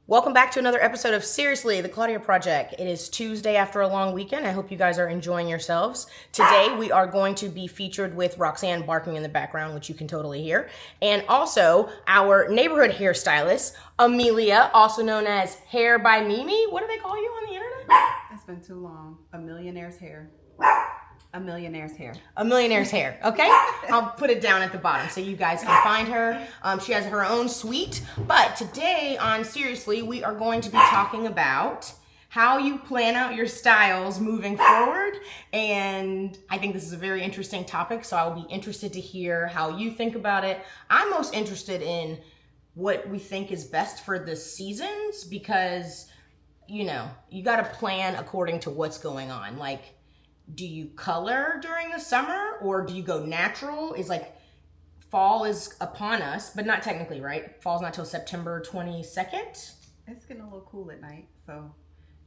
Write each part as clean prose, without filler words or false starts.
Welcome back to another episode of Seriously, the Claudia Project. It is Tuesday after a long weekend. I hope you guys are enjoying yourselves. Today, we are going to be featured with Roxanne barking in the background, which you can totally hear. And also, our neighborhood hairstylist, Amelia, also known as Hair by Mimi. What do they call you on the internet? It's been too long. Amelianaireshair. Amelianaireshair. Amelianaireshair, okay? I'll put it down at the bottom so you guys can find her. She has her own suite. But today on Seriously, we are going to be talking about how you plan out your styles moving forward. And I think this is a very interesting topic, so I will be interested to hear how you think about it. I'm most interested in what we think is best for the seasons because, you got to plan according to what's going on. Like, do you color during the summer or do you go natural? Is like fall is upon us, but not technically, right? Fall's not till September 22nd. It's getting a little cool at night, so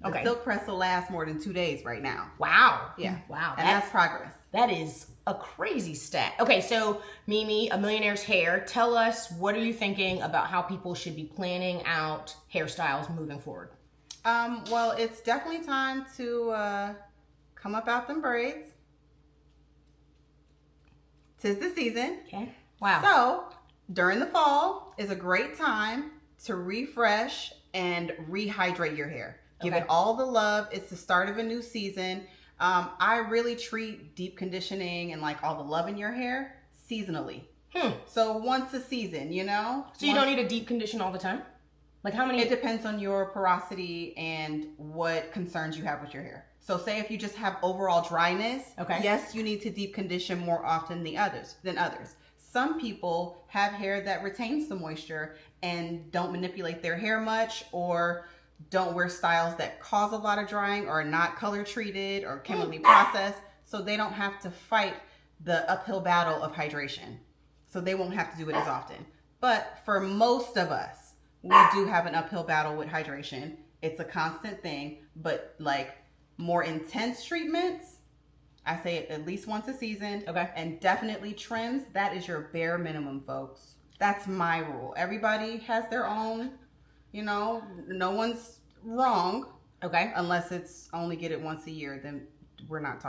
the Okay. silk press will last more than 2 days right now. Wow. Yeah. Wow. And that's progress. That is a crazy stat. Okay, so Mimi, Amelianaireshair, tell us, what are you thinking about how people should be planning out hairstyles moving forward? Well, it's definitely time to come up out them braids. 'Tis the season. Okay. Wow. So during the fall is a great time to refresh and rehydrate your hair. Give Okay. it all the love. It's the start of a new season. I really treat deep conditioning and like all the love in your hair seasonally. So once a season, So you don't need a deep condition all the time? Like how many? It depends on your porosity and what concerns you have with your hair. So say if you just have overall dryness, Okay. yes, you need to deep condition more often than others. Some people have hair that retains the moisture and don't manipulate their hair much or don't wear styles that cause a lot of drying or are not color treated or chemically processed. So they don't have to fight the uphill battle of hydration. So they won't have to do it as often. But for most of us, we do have an uphill battle with hydration. It's a constant thing, but like more intense treatments, I say it at least once a season. Okay. And definitely trims, that is your bare minimum, folks. That's my rule. Everybody has their own, no one's wrong. Okay. Unless it's only get it once a year, then we're not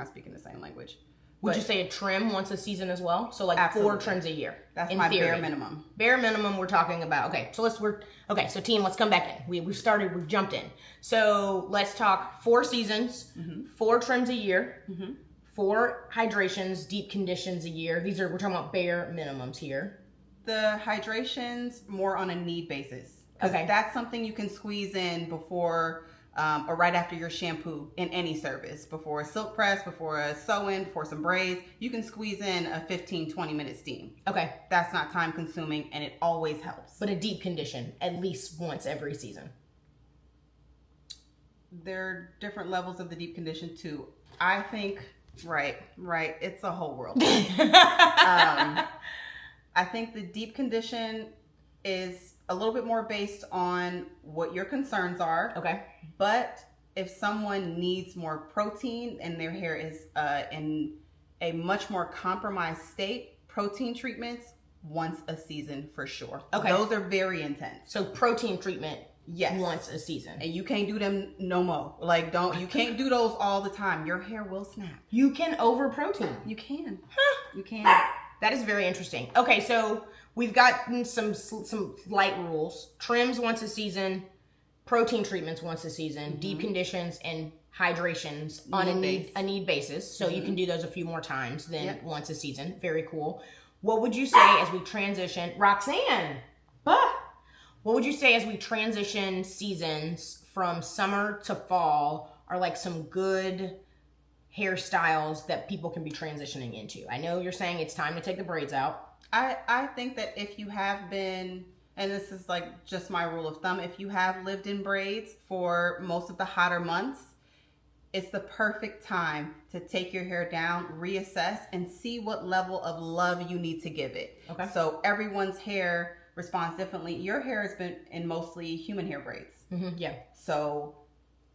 speaking the same language. Would you say a trim once a season as well? So like Absolutely. 4 trims a year. That's in my theory. bare minimum. Bare minimum we're talking about. Okay, so so team, let's come back in. We've jumped in. So let's talk 4 seasons, 4 trims a year, 4 hydrations, deep conditions a year. We're talking about bare minimums here. The hydrations more on a need basis. Because that's something you can squeeze in before or right after your shampoo in any service. Before a silk press, before a sew-in, before some braids, you can squeeze in a 15-20 minute steam. Okay. That's not time consuming and it always helps. But a deep condition at least once every season. There are different levels of the deep condition too. I think, right. It's a whole world. I think the deep condition is a little bit more based on what your concerns are. Okay. But if someone needs more protein and their hair is in a much more compromised state, protein treatments once a season for sure. Okay. Those are very intense. So protein treatment, yes, once a season. And you can't do them no more. You can't do those all the time. Your hair will snap. You can over protein. You can. You can. That is very interesting. Okay, so we've gotten some light rules. Trims once a season, protein treatments once a season, deep conditions, and hydrations on a need basis. So you can do those a few more times than once a season. Very cool. What would you say as we transition, Roxanne? What would you say as we transition seasons from summer to fall are like some good hairstyles that people can be transitioning into? I know you're saying it's time to take the braids out. I think that if you have been, and this is like just my rule of thumb, if you have lived in braids for most of the hotter months, it's the perfect time to take your hair down, reassess, and see what level of love you need to give it. Okay. So everyone's hair responds differently. Your hair has been in mostly human hair braids. Yeah. So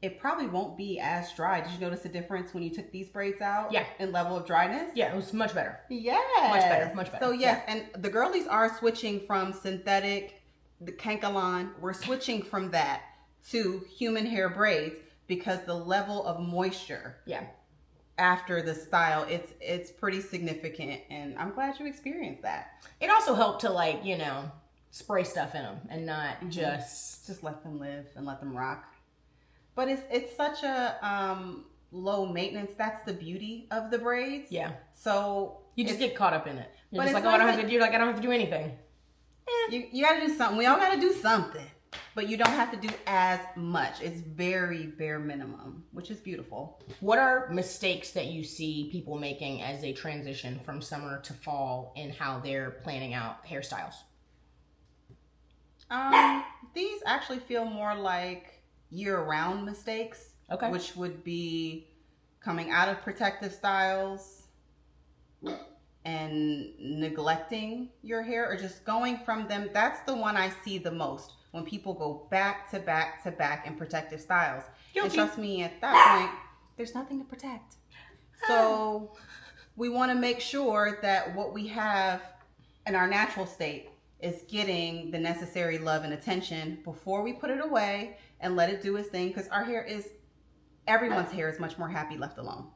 it probably won't be as dry. Did you notice the difference when you took these braids out? Yeah. In level of dryness? Yeah, it was much better. Yes. Much better. So yes, and the girlies are switching from synthetic the Kankalon, we're switching from that to human hair braids because the level of moisture after the style, it's pretty significant, and I'm glad you experienced that. It also helped to, like, you know, spray stuff in them and not just let them live and let them rock. But it's such a low maintenance. That's the beauty of the braids. Yeah. So you just get caught up in it. You're but just like, oh, I don't have to do anything. You got to do something. We all got to do something, but you don't have to do as much. It's very bare minimum, which is beautiful. What are mistakes that you see people making as they transition from summer to fall in how they're planning out hairstyles? These actually feel more like year-round mistakes, which would be coming out of protective styles and neglecting your hair, or just going from them. That's the one I see the most, when people go back to back to back in protective styles. And trust me, at that point, there's nothing to protect. So we want to make sure that what we have in our natural state is getting the necessary love and attention before we put it away and let it do its thing, because everyone's hair is much more happy left alone.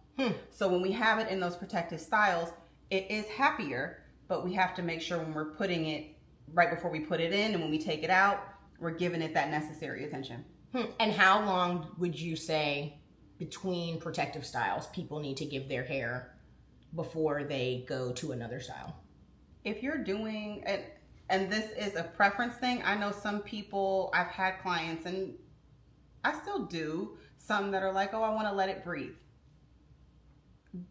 So when we have it in those protective styles, it is happier, but we have to make sure when we're putting it right before we put it in and when we take it out, we're giving it that necessary attention. And how long would you say between protective styles people need to give their hair before they go to another style? If you're doing it, and this is a preference thing, I know some people, I've had clients, and I still do, some that are like, oh, I want to let it breathe.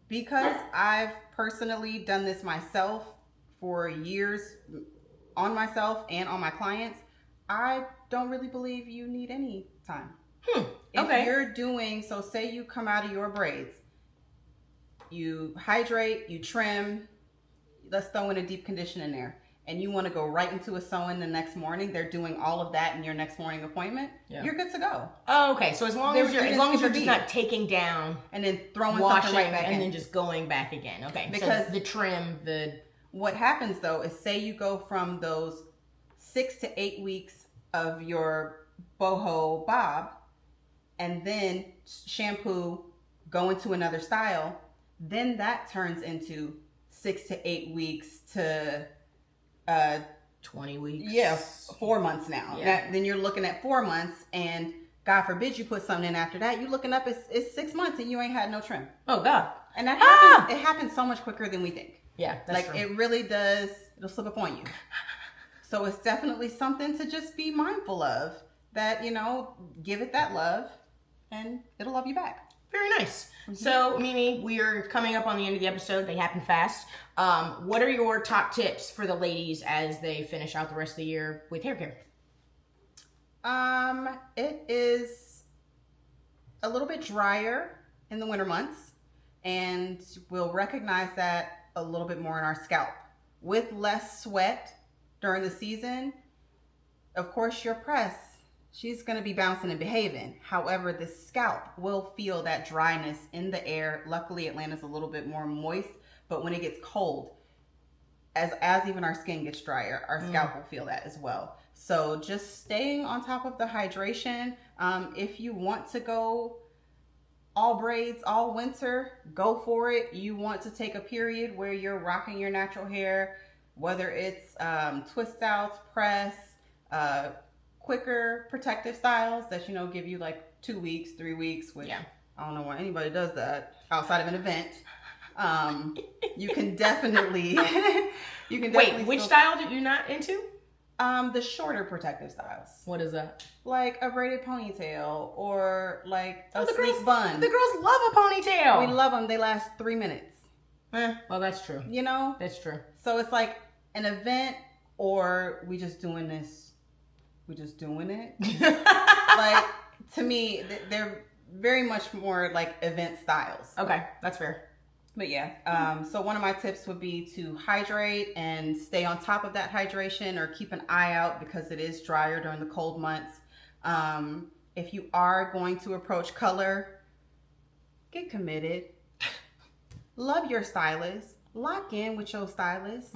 Because I've personally done this myself for years, on myself and on my clients, I don't really believe you need any time. If you're doing, so say you come out of your braids, you hydrate, you trim, let's throw in a deep condition in there, and you want to go right into a sew-in the next morning, they're doing all of that in your next morning appointment, you're good to go. Oh, okay. So as long as you're just not taking down and then throwing washing something right back and in, then just going back again. Okay. Because so the trim, what happens though is, say you go from those 6 to 8 weeks of your boho bob, and then shampoo, go into another style, then that turns into 6 to 8 weeks to 20 weeks. Yeah, 4 months now. Then you're looking at 4 months, and God forbid you put something in after that, you're looking up, it's 6 months and you ain't had no trim. Oh God. And that happens, it happens so much quicker than we think. Yeah, that's true. It really does, it'll slip up on you. So it's definitely something to just be mindful of, that, you know, give it that love and it'll love you back. Very nice. So, Mimi, we are coming up on the end of the episode. They happen fast. What are your top tips for the ladies as they finish out the rest of the year with hair care? It is a little bit drier in the winter months, and we'll recognize that a little bit more in our scalp. With less sweat during the season, of course, your press, she's going to be bouncing and behaving. However, the scalp will feel that dryness in the air. Luckily, Atlanta's a little bit more moist, but when it gets cold, as even our skin gets drier, our scalp will feel that as well. So just staying on top of the hydration. If you want to go all braids all winter, go for it. You want to take a period where you're rocking your natural hair, whether it's twist outs, press, quicker protective styles that, you know, give you like 2 weeks, 3 weeks, which I don't know why anybody does that outside of an event. You can definitely Wait, which style did you not into? The shorter protective styles. What is that? Like a braided ponytail, or like a sleek bun. The girls love a ponytail. We love them. They last 3 minutes. Well, that's true. You know? That's true. So it's like an event, or we just doing this. We just doing it. Like, to me, they're very much more like event styles. Okay, that's fair. But yeah, so one of my tips would be to hydrate and stay on top of that hydration, or keep an eye out because it is drier during the cold months. If you are going to approach color, get committed. Love your stylist. lock in with your stylist.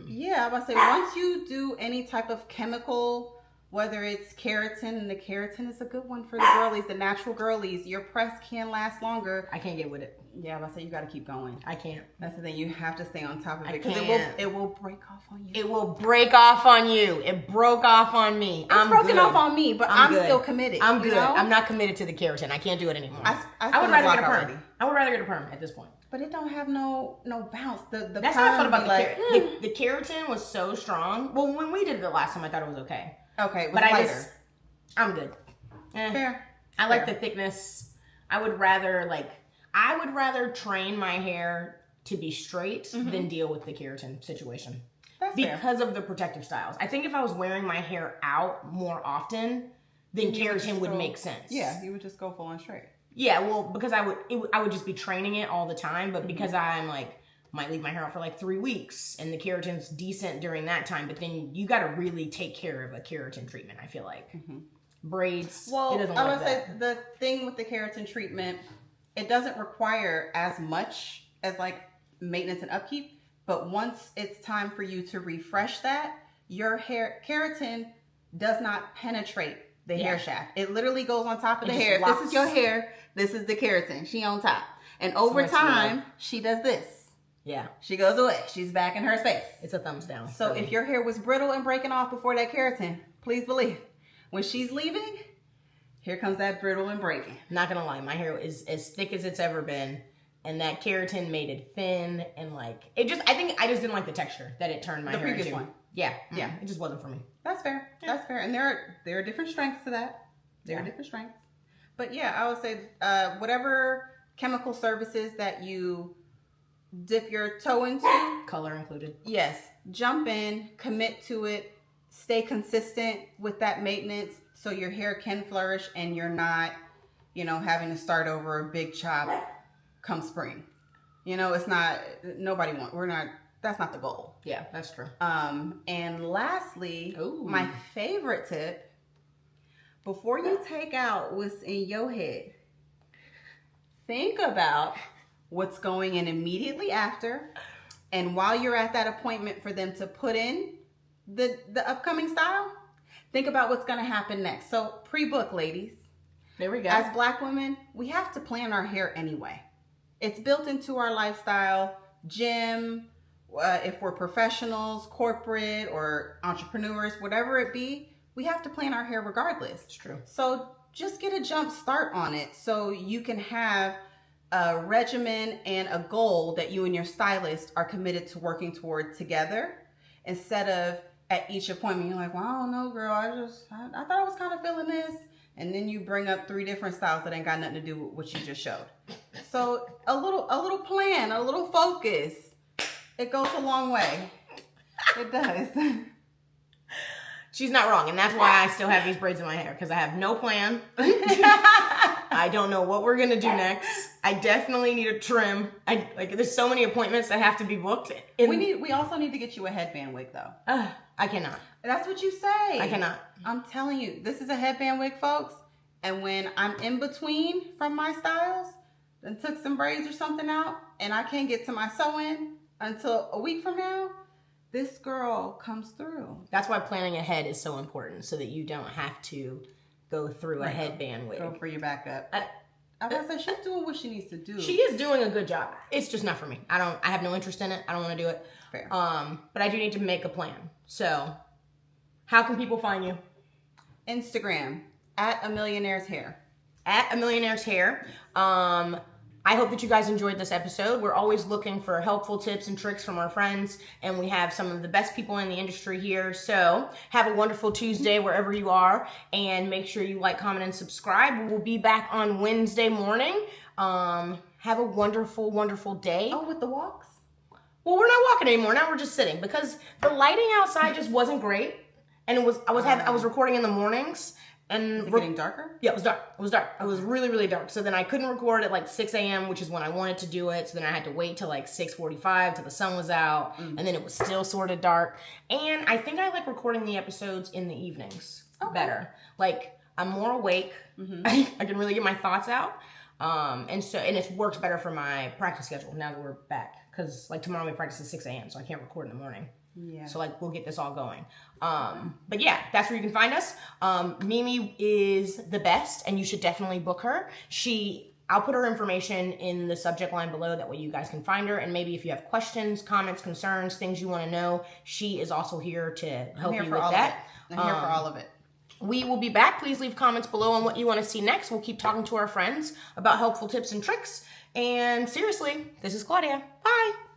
Yeah, I was about to say, once you do any type of chemical, whether it's keratin, and the keratin is a good one for the girlies, the natural girlies, your press can last longer. I can't get with it. Yeah, I was about to say, you got to keep going. I can't. That's the thing. You have to stay on top of it I because can't. it will break off on you. It will break off on you. It broke off on me. It's broken off on me, but I'm still committed. I'm good. You know? I'm not committed to the keratin. I can't do it anymore. I would rather get a perm. I would rather get a perm at this point. But it don't have no bounce. That's not fun about the keratin was so strong. Well, when we did it the last time, I thought it was okay. Okay, it was but lighter. I'm good. Fair. I like the thickness. I would rather train my hair to be straight than deal with the keratin situation. That's because of the protective styles. I think if I was wearing my hair out more often, then keratin would make sense. Yeah, you would just go full on straight. Yeah, well, because I would just be training it all the time, but because I'm like, might leave my hair out for like 3 weeks and the keratin's decent during that time, but then you got to really take care of a keratin treatment, I feel like. Braids, well, it doesn't I work would say the thing with the keratin treatment, it doesn't require as much as like maintenance and upkeep, but once it's time for you to refresh that, your keratin does not penetrate the hair shaft. It literally goes on top of the hair. If this is your hair, this is the keratin. She on top. And over time, she does this. Yeah. She goes away. She's back in her space. It's a thumbs down. So if your hair was brittle and breaking off before that keratin, please believe, when she's leaving, here comes that brittle and breaking. Not gonna lie, my hair is as thick as it's ever been. And that keratin made it thin and like, I think I just didn't like the texture that it turned my hair into. The previous one. Yeah. Yeah. It just wasn't for me. That's fair. Yeah. That's fair. And there are different strengths to that. There are different strengths. But yeah, I would say whatever chemical services that you dip your toe into. Color included. Yes. Jump in, commit to it, stay consistent with that maintenance so your hair can flourish and you're not, having to start over a big chop come spring. It's not, that's not the goal. Yeah, that's true. And lastly, my favorite tip, before you take out what's in your head, think about what's going in immediately after. And while you're at that appointment for them to put in the upcoming style, think about what's going to happen next. So pre-book, ladies. There we go. As Black women, we have to plan our hair anyway. It's built into our lifestyle, gym, if we're professionals, corporate, or entrepreneurs, whatever it be, we have to plan our hair regardless. It's true. So just get a jump start on it so you can have a regimen and a goal that you and your stylist are committed to working toward together, instead of at each appointment, you're like, well, I don't know, girl, I thought I was kind of feeling this. And then you bring up 3 different styles that ain't got nothing to do with what you just showed. So a little plan, a little focus, it goes a long way. It does. She's not wrong. And that's why I still have these braids in my hair, because I have no plan. I don't know what we're going to do next. I definitely need a trim. There's so many appointments that have to be booked. We also need to get you a headband wig though. I cannot. That's what you say. I cannot. I'm telling you, this is a headband wig, folks. And when I'm in between from my styles and took some braids or something out and I can't get to my sew-in until a week from now, this girl comes through. That's why planning ahead is so important, so that you don't have to go through a headband wig. Go for your backup. I was gonna say, she's doing what she needs to do. She is doing a good job. It's just not for me. I have no interest in it. I don't want to do it. Fair. But I do need to make a plan. So how can people find you? Instagram at Amelianaireshair. At Amelianaireshair. I hope that you guys enjoyed this episode. We're always looking for helpful tips and tricks from our friends, and we have some of the best people in the industry here. So have a wonderful Tuesday wherever you are, and make sure you like, comment, and subscribe. We'll be back on Wednesday morning. Have a wonderful, wonderful day. Oh, with the walks? Well, we're not walking anymore. Now we're just sitting, because the lighting outside just wasn't great, and I was recording in the mornings. And is it getting darker? Yeah, it was dark. It was dark. It was really, really dark. So then I couldn't record at like 6 a.m., which is when I wanted to do it. So then I had to wait till like 6:45 till the sun was out. And then it was still sort of dark. And I think I like recording the episodes in the evenings better. Like, I'm more awake. I can really get my thoughts out. And it works better for my practice schedule now that we're back. because like tomorrow we practice at 6 a.m. so I can't record in the morning. Yeah. So like we'll get this all going. But yeah, that's where you can find us. Mimi is the best, and you should definitely book her. I'll put her information in the subject line below. That way you guys can find her. And maybe if you have questions, comments, concerns, things you want to know, she is also here to help you with that. I'm here for all of it. We will be back. Please leave comments below on what you want to see next. We'll keep talking to our friends about helpful tips and tricks. And seriously, this is Claudia. Bye.